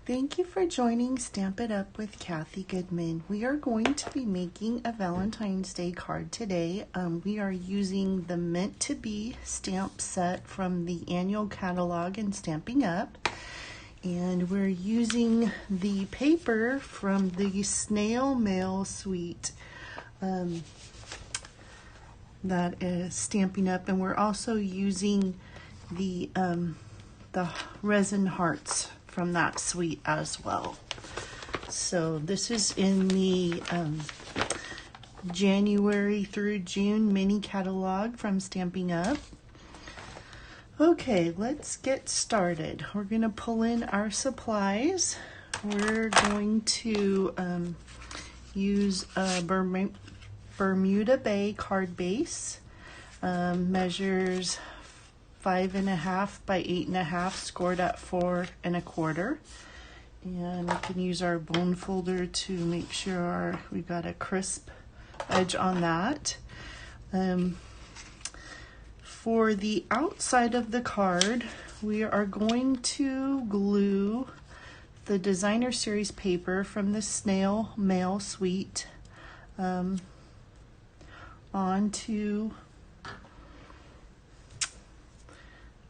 Thank you for joining Stampin' Up with Kathy Goodman. We are going to be making a Valentine's Day card today. We are using the Meant to Be stamp set from the annual catalog in Stampin' Up. And we're using the paper from the Snail Mail Suite that is Stampin' Up. And we're also using the resin hearts from that suite as well. So this is in the January through June mini catalog from Stampin' Up. Okay, let's get started. We're going to pull in our supplies. We're going to use a Bermuda Bay card base. Measures 5.5 by 8.5, scored at 4 1/4. And we can use our bone folder to make sure we got a crisp edge on that. For the outside of the card, we are going to glue the Designer Series paper from the Snail Mail Suite onto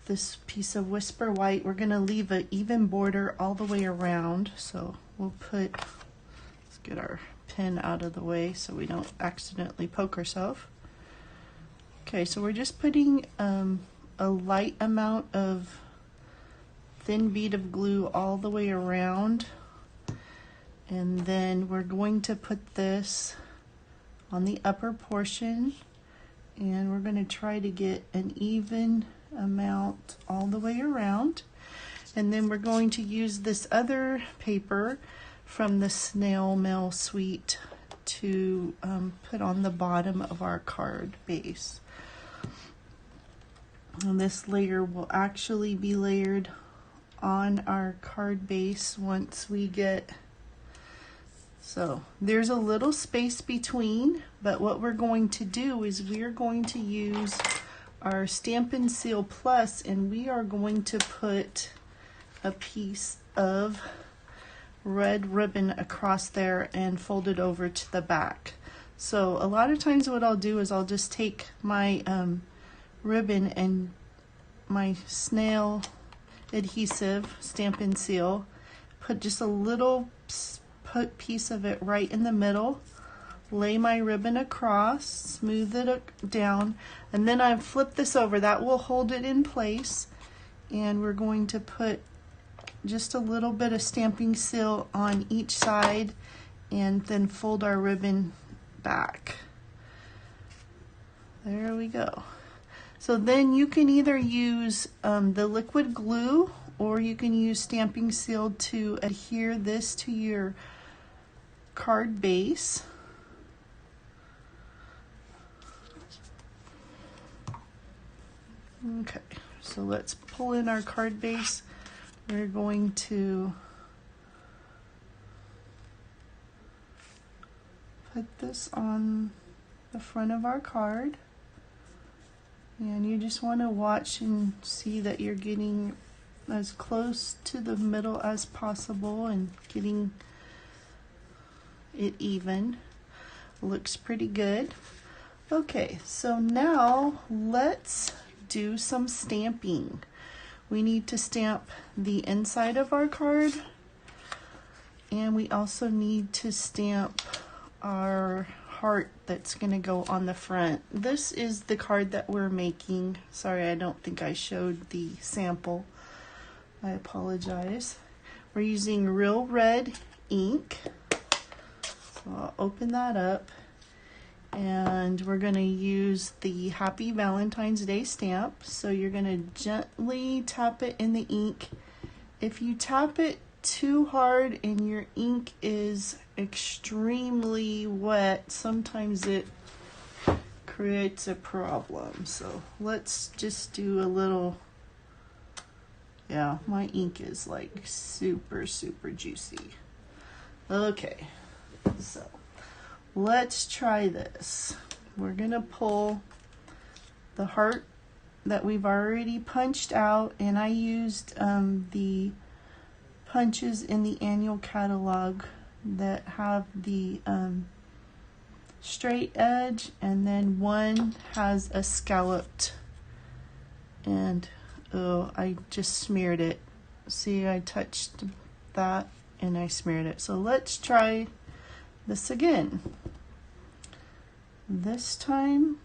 this piece of Whisper White. We're going to leave an even border all the way around. So we'll put, let's get our pen out of the way so we don't accidentally poke ourselves. Okay, so we're just putting a light amount of thin bead of glue all the way around. And then we're going to put this on the upper portion. And we're going to try to get an even amount all the way around. And then we're going to use this other paper from the Snail Mail Suite to put on the bottom of our card base. And this layer will actually be layered on our card base once we get, so there's a little space between, but what we're going to do is we're going to use our Stampin' Seal Plus, and we are going to put a piece of red ribbon across there and fold it over to the back. So a lot of times what I'll do is I'll just take my ribbon and my snail adhesive Stampin' Seal, put just a little piece of it right in the middle, lay my ribbon across, smooth it down, and then I flip this over. That will hold it in place. And we're going to put just a little bit of Stampin' Seal on each side and then fold our ribbon back. There we go. So then you can either use the liquid glue, or you can use Stampin' Seal to adhere this to your card base. Okay, so let's pull in our card base. We're going to put this on the front of our card. And you just want to watch and see that you're getting as close to the middle as possible and getting it even. Looks pretty good. Okay, so now let's do some stamping. We need to stamp the inside of our card, and we also need to stamp our heart that's going to go on the front. This is the card that we're making. Sorry, I don't think I showed the sample. I apologize. We're using Real Red ink. So I'll open that up. And we're going to use the Happy Valentine's Day stamp. So you're going to gently tap it in the ink. If you tap it too hard and your ink is extremely wet, sometimes it creates a problem. So let's just do a little, yeah, my ink is like super juicy. Okay, so let's try this. We're gonna pull the heart that we've already punched out, and I used the punches in the annual catalog that have the straight edge, and then one has a scalloped, and oh, I just smeared it. See, I touched that and I smeared it. So let's try this again. This time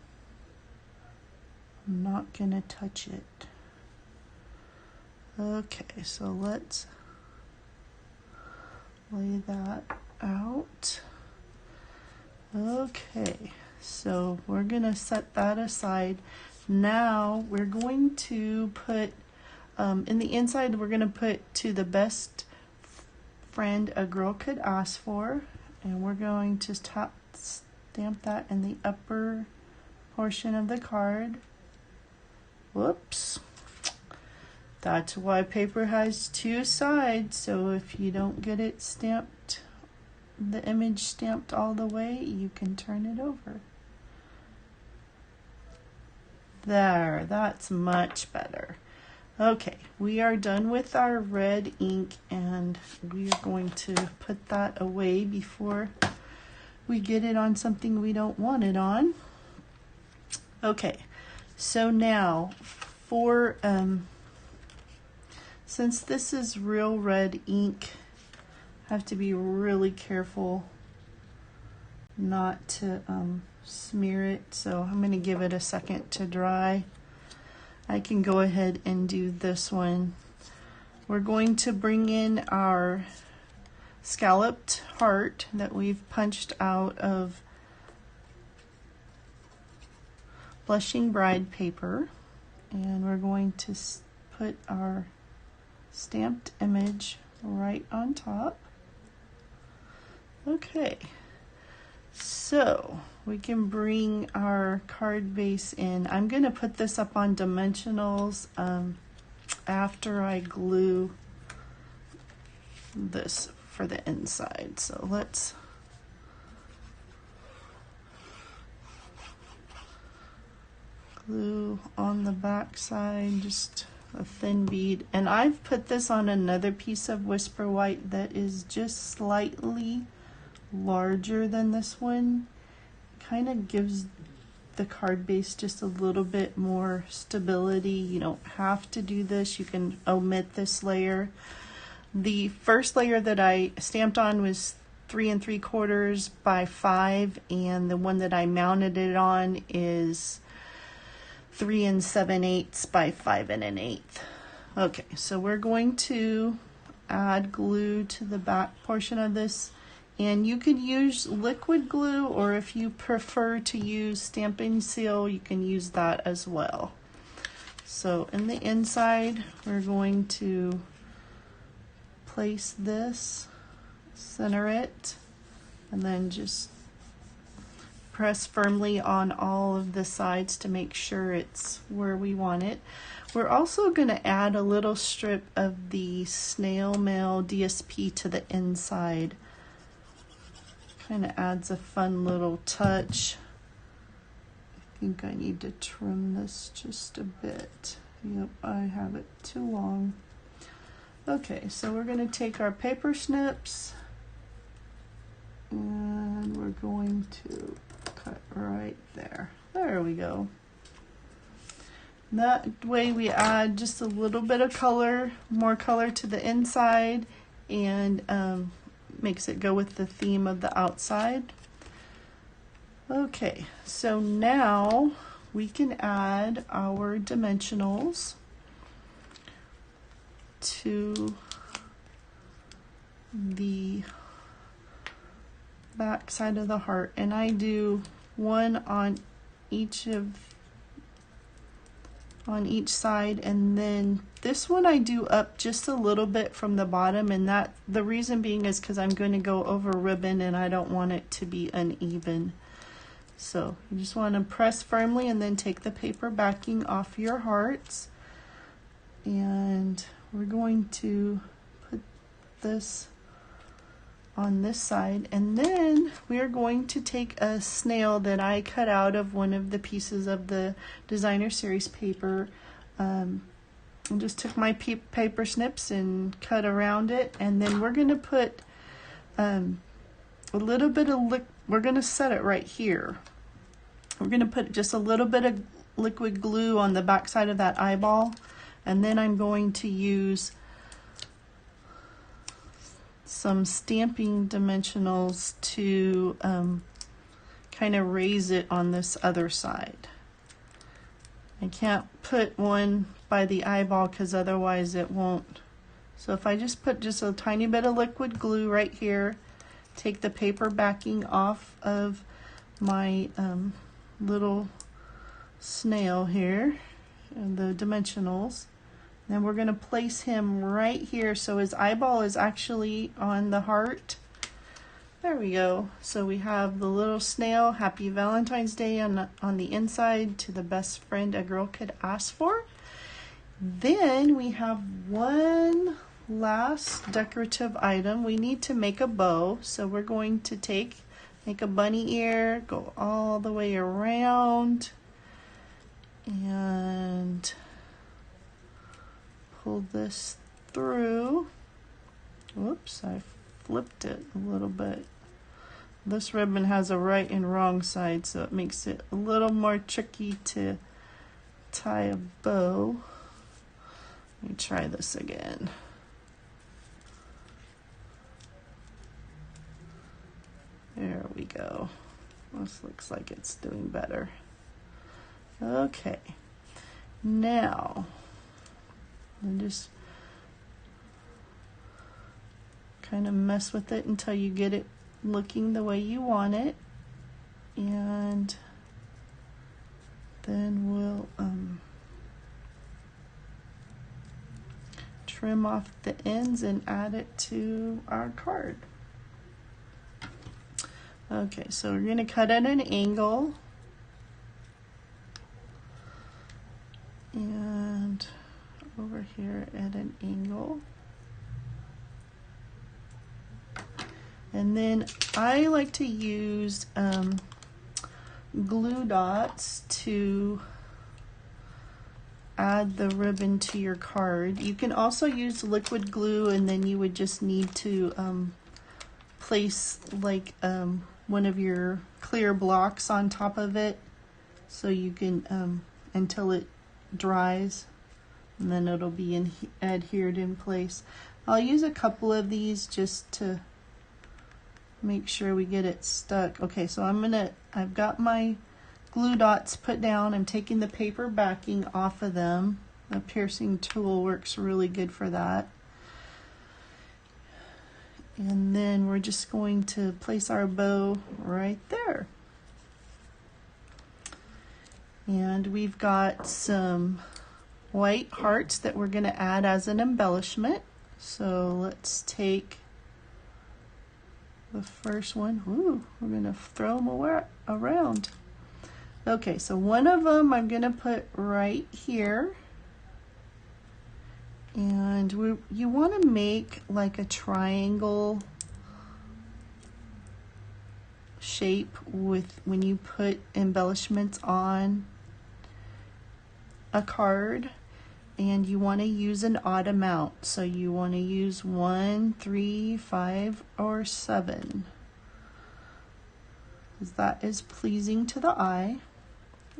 I'm not gonna touch it. Okay, so let's lay that out. Okay, so we're gonna set that aside. Now we're going to put in the inside, we're gonna put "to the best friend a girl could ask for," and we're going to stamp that in the upper portion of the card. Whoops. That's why paper has two sides, so if you don't get it stamped, the image stamped all the way, you can turn it over. There, that's much better. Okay, we are done with our red ink, and we are going to put that away before we get it on something we don't want it on. Okay, so now for since this is real red ink, I have to be really careful not to smear it, so I'm going to give it a second to dry. I can go ahead and do this one. We're going to bring in our scalloped heart that we've punched out of Blushing Bride paper, and we're going to put our stamped image right on top. Okay, so we can bring our card base in. I'm going to put this up on dimensionals after I glue this for the inside. So let's glue on the back side, just a thin bead. And I've put this on another piece of Whisper White that is just slightly larger than this one. Kind of gives the card base just a little bit more stability. You don't have to do this. You can omit this layer. The first layer that I stamped on was 3 3/4 by 5, and the one that I mounted it on is 3 7/8 by 5 1/8. Okay, so we're going to add glue to the back portion of this, and you could use liquid glue, or if you prefer to use Stampin' Seal, you can use that as well. So in the inside, we're going to place this, center it, and then just press firmly on all of the sides to make sure it's where we want it. We're also going to add a little strip of the Snail Mail DSP to the inside. Kind of adds a fun little touch. I think I need to trim this just a bit. Yep, I have it too long. Okay, so we're going to take our paper snips and we're going to cut right there. There we go. That way we add just a little bit of color, more color to the inside, and makes it go with the theme of the outside. Okay, so now we can add our dimensionals to the back side of the heart, and I do one on each side, and then this one I do up just a little bit from the bottom, and that the reason being is because I'm going to go over ribbon and I don't want it to be uneven. So you just want to press firmly and then take the paper backing off your hearts, and we're going to put this on this side, and then we're going to take a snail that I cut out of one of the pieces of the designer series paper, I just took my paper snips and cut around it, and then we're going to put a little bit of we're going to set it right here. We're going to put just a little bit of liquid glue on the back side of that eyeball, and then I'm going to use some stamping dimensionals to kind of raise it on this other side. I can't put one by the eyeball because otherwise it won't. So if I just put just a tiny bit of liquid glue right here, take the paper backing off of my little snail here, and the dimensionals, then we're going to place him right here so his eyeball is actually on the heart. There we go. So we have the little snail, Happy Valentine's Day on the inside, to the best friend a girl could ask for. Then we have one last decorative item. We need to make a bow. So we're going to make a bunny ear, go all the way around, and pull this through. Whoops, I flipped it a little bit. This ribbon has a right and wrong side, so it makes it a little more tricky to tie a bow. Let me try this again. There we go. This looks like it's doing better. Okay, now and just kind of mess with it until you get it looking the way you want it, and then we'll trim off the ends and add it to our card. Okay, so we're going to cut at an angle, and over here at an angle. And then I like to use glue dots to add the ribbon to your card. You can also use liquid glue, and then you would just need to place like one of your clear blocks on top of it, so you can until it dries, and then it'll be adhered in place. I'll use a couple of these just to make sure we get it stuck. Okay, so I've got my glue dots put down. I'm taking the paper backing off of them. The piercing tool works really good for that. And then we're just going to place our bow right there. And we've got some white hearts that we're going to add as an embellishment. So let's take the first one. Ooh, we're going to throw them around. Okay, so one of them I'm going to put right here. And you want to make like a triangle shape with when you put embellishments on a card, and you want to use an odd amount. So you want to use 1, 3, 5, or 7, because that is pleasing to the eye.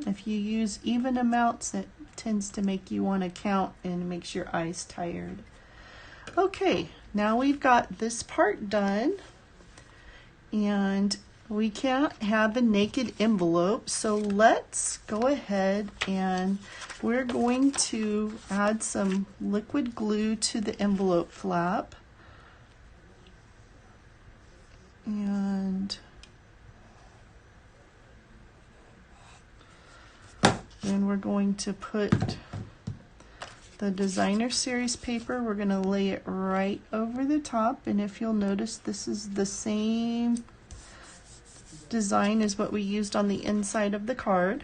If you use even amounts, it tends to make you want to count and makes your eyes tired. Okay, now we've got this part done, and we can't have a naked envelope, so let's go ahead and we're going to add some liquid glue to the envelope flap. And then we're going to put the designer series paper, we're going to lay it right over the top, and if you'll notice, this is the same design as what we used on the inside of the card.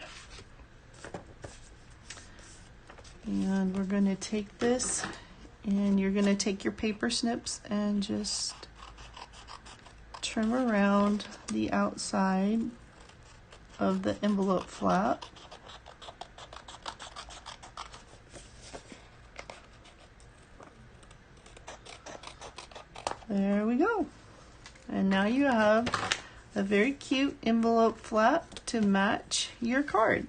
And we're going to take this, and you're going to take your paper snips and just trim around the outside of the envelope flap. There we go. And now you have a very cute envelope flap to match your card.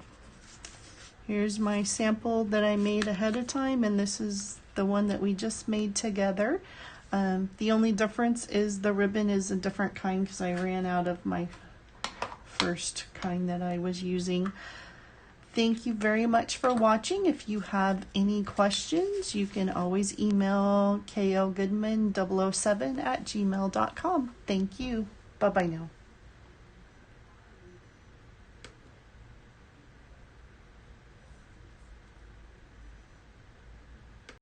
Here's my sample that I made ahead of time, and this is the one that we just made together. The only difference is the ribbon is a different kind because I ran out of my first kind that I was using. Thank you very much for watching. If you have any questions, you can always email klgoodman007@gmail.com. Thank you. Bye-bye now.